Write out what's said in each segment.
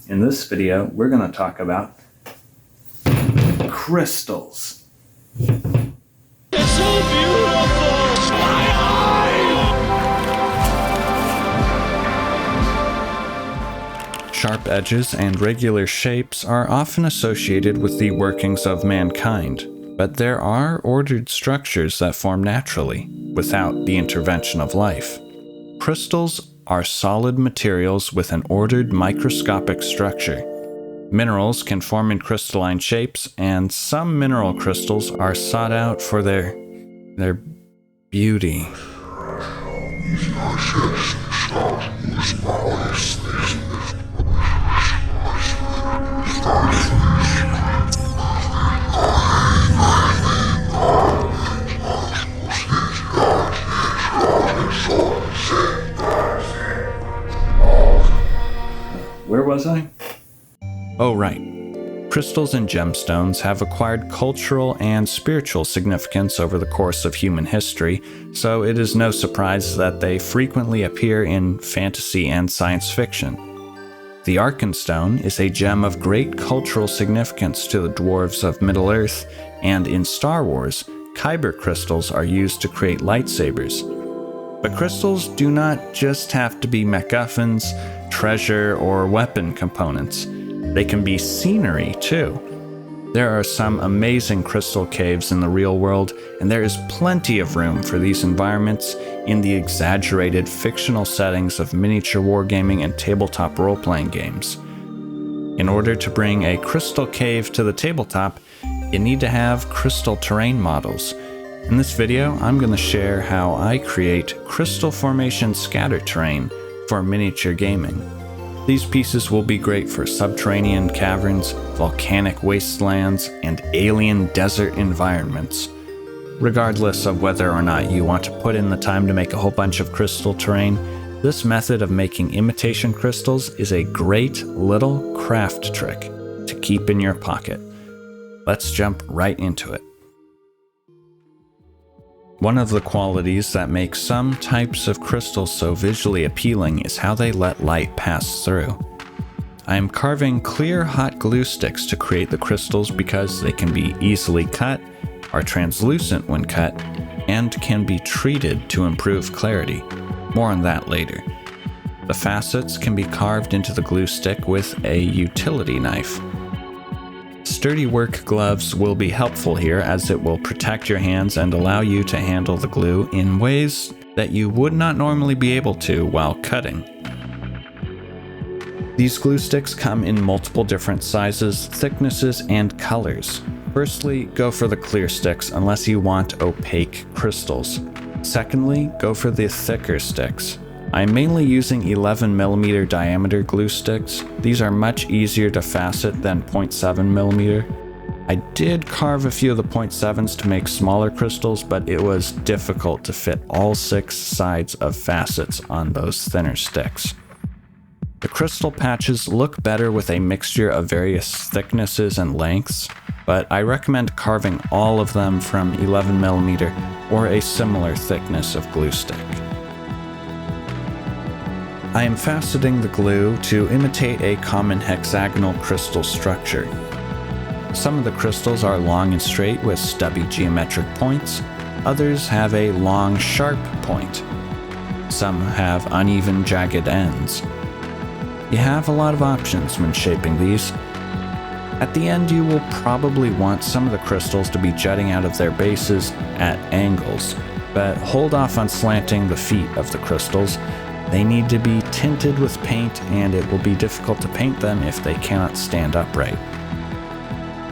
In this video, we're going to talk about crystals. It's so beautiful! My eye! Sharp edges and regular shapes are often associated with the workings of mankind, but there are ordered structures that form naturally, without the intervention of life. Crystals are solid materials with an ordered microscopic structure. Minerals can form in crystalline shapes, and some mineral crystals are sought out for their beauty. Where was I? Oh, right. Crystals and gemstones have acquired cultural and spiritual significance over the course of human history, so it is no surprise that they frequently appear in fantasy and science fiction. The Arkenstone is a gem of great cultural significance to the dwarves of Middle-earth, and in Star Wars, kyber crystals are used to create lightsabers. But crystals do not just have to be MacGuffins, treasure, or weapon components. They can be scenery, too. There are some amazing crystal caves in the real world, and there is plenty of room for these environments in the exaggerated fictional settings of miniature wargaming and tabletop role-playing games. In order to bring a crystal cave to the tabletop, you need to have crystal terrain models. In this video, I'm going to share how I create crystal formation scatter terrain for miniature gaming. These pieces will be great for subterranean caverns, volcanic wastelands, and alien desert environments. Regardless of whether or not you want to put in the time to make a whole bunch of crystal terrain, this method of making imitation crystals is a great little craft trick to keep in your pocket. Let's jump right into it. One of the qualities that makes some types of crystals so visually appealing is how they let light pass through. I am carving clear hot glue sticks to create the crystals because they can be easily cut, are translucent when cut, and can be treated to improve clarity. More on that later. The facets can be carved into the glue stick with a utility knife. Sturdy work gloves will be helpful here, as it will protect your hands and allow you to handle the glue in ways that you would not normally be able to while cutting. These glue sticks come in multiple different sizes, thicknesses, and colors. Firstly, go for the clear sticks unless you want opaque crystals. Secondly, go for the thicker sticks. I'm mainly using 11mm diameter glue sticks. These are much easier to facet than 0.7mm. I did carve a few of the 0.7s to make smaller crystals, but it was difficult to fit all 6 sides of facets on those thinner sticks. The crystal patches look better with a mixture of various thicknesses and lengths, but I recommend carving all of them from 11mm or a similar thickness of glue stick. I am faceting the glue to imitate a common hexagonal crystal structure. Some of the crystals are long and straight with stubby geometric points. Others have a long, sharp point. Some have uneven, jagged ends. You have a lot of options when shaping these. At the end, you will probably want some of the crystals to be jutting out of their bases at angles, but hold off on slanting the feet of the crystals. They need to be tinted with paint, and it will be difficult to paint them if they cannot stand upright.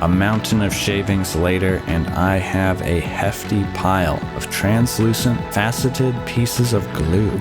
A mountain of shavings later, and I have a hefty pile of translucent, faceted pieces of glue.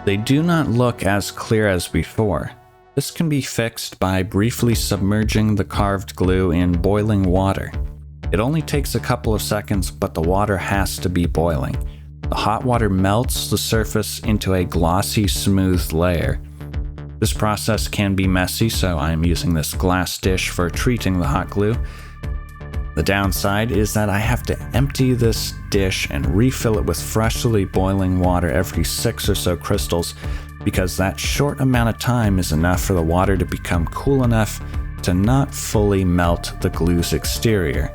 They do not look as clear as before. This can be fixed by briefly submerging the carved glue in boiling water. It only takes a couple of seconds, but the water has to be boiling. The hot water melts the surface into a glossy, smooth layer. This process can be messy, so I'm using this glass dish for treating the hot glue. The downside is that I have to empty this dish and refill it with freshly boiling water every 6 or so crystals because that short amount of time is enough for the water to become cool enough to not fully melt the glue's exterior.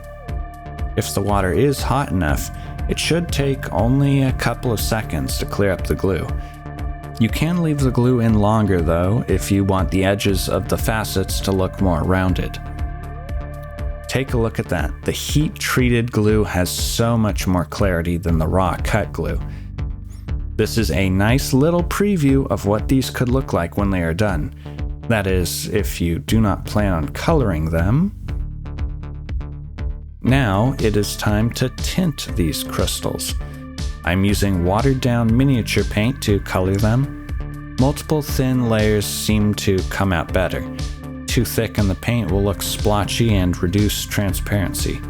If the water is hot enough, it should take only a couple of seconds to clear up the glue. You can leave the glue in longer though if you want the edges of the facets to look more rounded. Take a look at that. The heat-treated glue has so much more clarity than the raw cut glue. This is a nice little preview of what these could look like when they are done. That is, if you do not plan on coloring them. Now it is time to tint these crystals. I'm using watered-down miniature paint to color them. Multiple thin layers seem to come out better. Too thick and the paint will look splotchy and reduce transparency.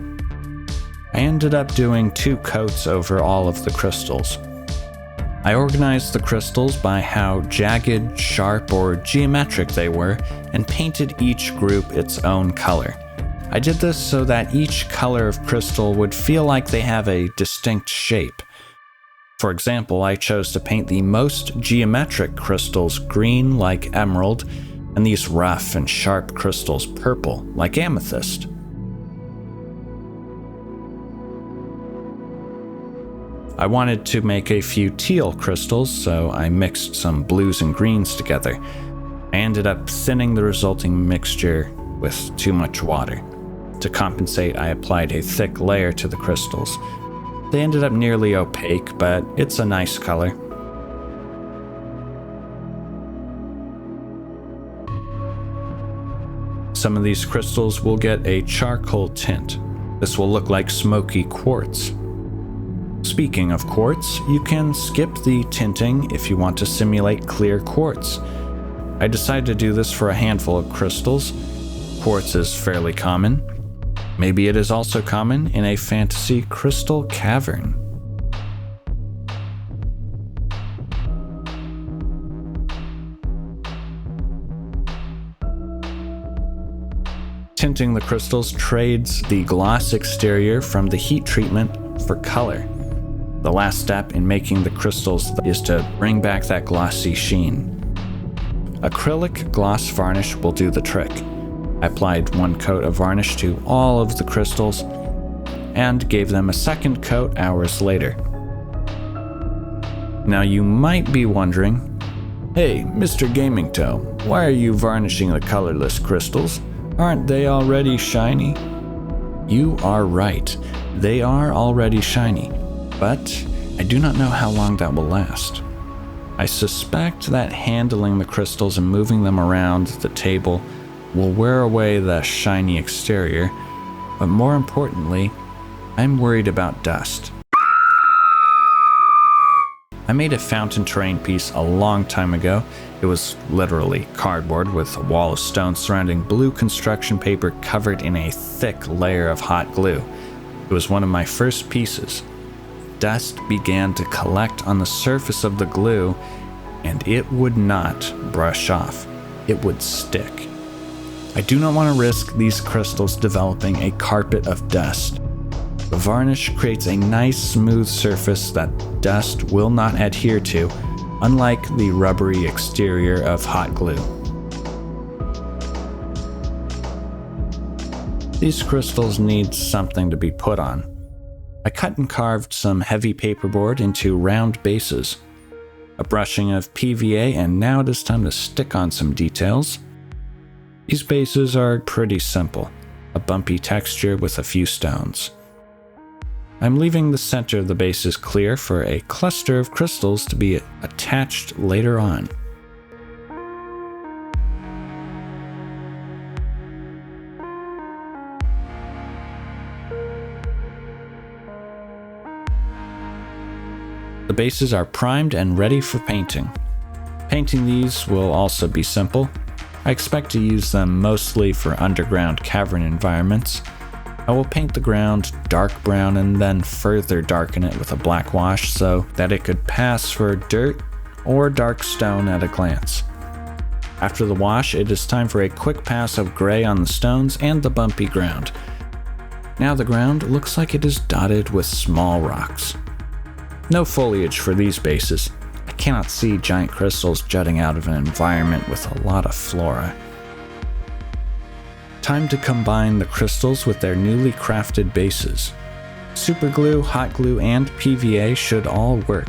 I ended up doing 2 coats over all of the crystals. I organized the crystals by how jagged, sharp, or geometric they were, and painted each group its own color. I did this so that each color of crystal would feel like they have a distinct shape. For example, I chose to paint the most geometric crystals green like emerald, and these rough and sharp crystals purple like amethyst. I wanted to make a few teal crystals, so I mixed some blues and greens together. I ended up thinning the resulting mixture with too much water. To compensate, I applied a thick layer to the crystals. They ended up nearly opaque, but it's a nice color. Some of these crystals will get a charcoal tint. This will look like smoky quartz. Speaking of quartz, you can skip the tinting if you want to simulate clear quartz. I decided to do this for a handful of crystals. Quartz is fairly common. Maybe it is also common in a fantasy crystal cavern. Tinting the crystals trades the gloss exterior from the heat treatment for color. The last step in making the crystals is to bring back that glossy sheen. Acrylic gloss varnish will do the trick. I applied 1 coat of varnish to all of the crystals and gave them a second coat hours later. Now you might be wondering, "Hey, Mr. Gaming Tome, why are you varnishing the colorless crystals? Aren't they already shiny?" You are right, they are already shiny, but I do not know how long that will last. I suspect that handling the crystals and moving them around the table will wear away the shiny exterior, but more importantly, I'm worried about dust. I made a fountain terrain piece a long time ago. It was literally cardboard with a wall of stone surrounding blue construction paper covered in a thick layer of hot glue. It was one of my first pieces. Dust began to collect on the surface of the glue, and it would not brush off. It would stick. I do not want to risk these crystals developing a carpet of dust. The varnish creates a nice smooth surface that dust will not adhere to, unlike the rubbery exterior of hot glue. These crystals need something to be put on. I cut and carved some heavy paperboard into round bases. A brushing of PVA, and now it is time to stick on some details. These bases are pretty simple, a bumpy texture with a few stones. I'm leaving the center of the bases clear for a cluster of crystals to be attached later on. The bases are primed and ready for painting. Painting these will also be simple. I expect to use them mostly for underground cavern environments. I will paint the ground dark brown and then further darken it with a black wash so that it could pass for dirt or dark stone at a glance. After the wash, it is time for a quick pass of gray on the stones and the bumpy ground. Now the ground looks like it is dotted with small rocks. No foliage for these bases. I cannot see giant crystals jutting out of an environment with a lot of flora. Time to combine the crystals with their newly crafted bases. Superglue, hot glue, and PVA should all work.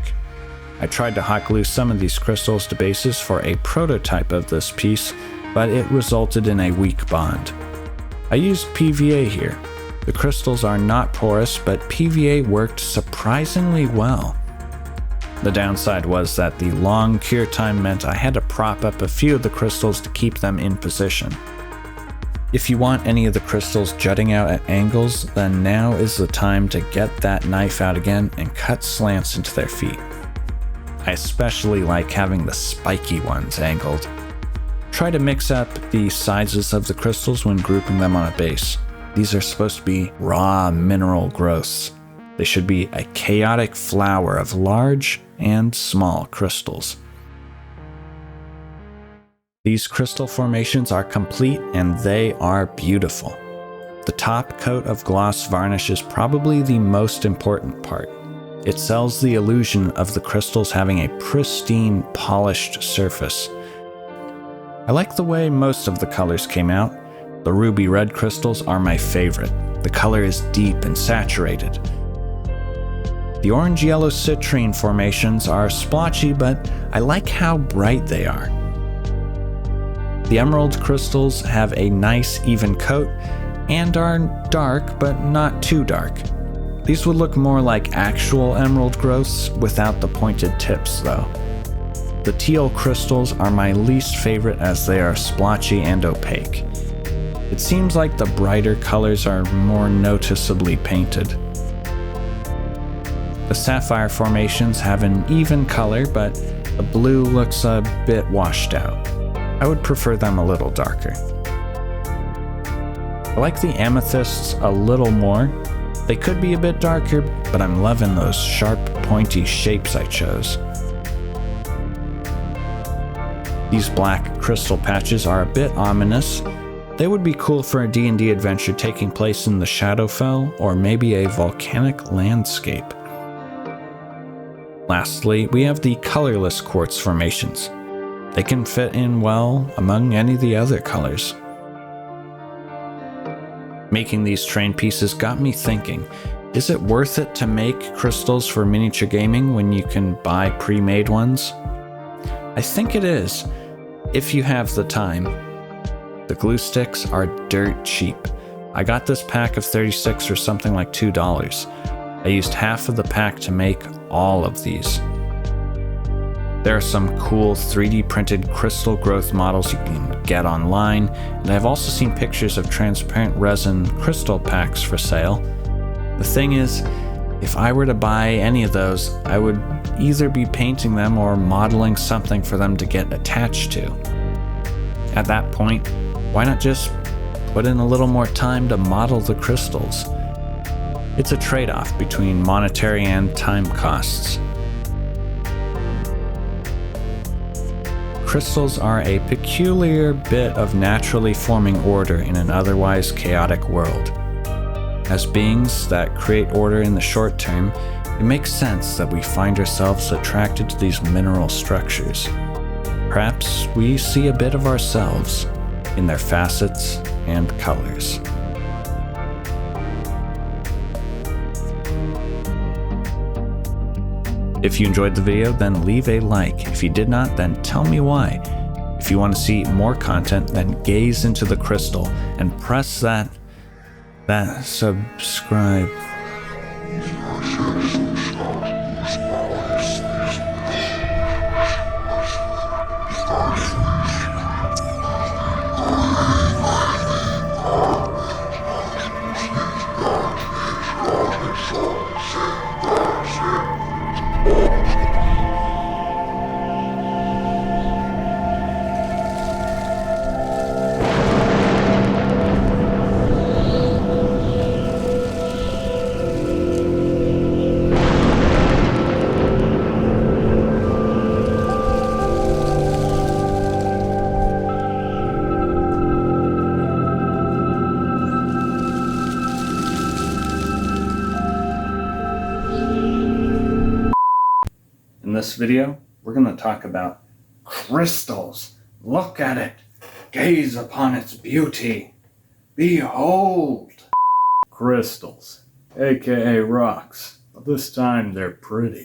I tried to hot glue some of these crystals to bases for a prototype of this piece, but it resulted in a weak bond. I used PVA here. The crystals are not porous, but PVA worked surprisingly well. The downside was that the long cure time meant I had to prop up a few of the crystals to keep them in position. If you want any of the crystals jutting out at angles, then now is the time to get that knife out again and cut slants into their feet. I especially like having the spiky ones angled. Try to mix up the sizes of the crystals when grouping them on a base. These are supposed to be raw mineral growths. They should be a chaotic flower of large and small crystals. These crystal formations are complete and they are beautiful. The top coat of gloss varnish is probably the most important part. It sells the illusion of the crystals having a pristine, polished surface. I like the way most of the colors came out. The ruby red crystals are my favorite. The color is deep and saturated. The orange-yellow citrine formations are splotchy, but I like how bright they are. The emerald crystals have a nice even coat and are dark, but not too dark. These would look more like actual emerald growths without the pointed tips, though. The teal crystals are my least favorite as they are splotchy and opaque. It seems like the brighter colors are more noticeably painted. The sapphire formations have an even color, but the blue looks a bit washed out. I would prefer them a little darker. I like the amethysts a little more. They could be a bit darker, but I'm loving those sharp, pointy shapes I chose. These black crystal patches are a bit ominous. They would be cool for a D&D adventure taking place in the Shadowfell or maybe a volcanic landscape. Lastly, we have the colorless quartz formations. They can fit in well among any of the other colors. Making these train pieces got me thinking, is it worth it to make crystals for miniature gaming when you can buy pre-made ones? I think it is, if you have the time. The glue sticks are dirt cheap. I got this pack of 36 for something like $2. I used half of the pack to make all of these. There are some cool 3D printed crystal growth models you can get online, and I've also seen pictures of transparent resin crystal packs for sale. The thing is, if I were to buy any of those, I would either be painting them or modeling something for them to get attached to. At that point, why not just put in a little more time to model the crystals? It's a trade-off between monetary and time costs. Crystals are a peculiar bit of naturally forming order in an otherwise chaotic world. As beings that create order in the short term, it makes sense that we find ourselves attracted to these mineral structures. Perhaps we see a bit of ourselves in their facets and colors. If you enjoyed the video, then leave a like. If you did not, then tell me why. If you want to see more content, then gaze into the crystal and press that subscribe. In this video, we're going to talk about crystals. Look at it. Gaze upon its beauty. Behold. Crystals, aka rocks. But this time they're pretty.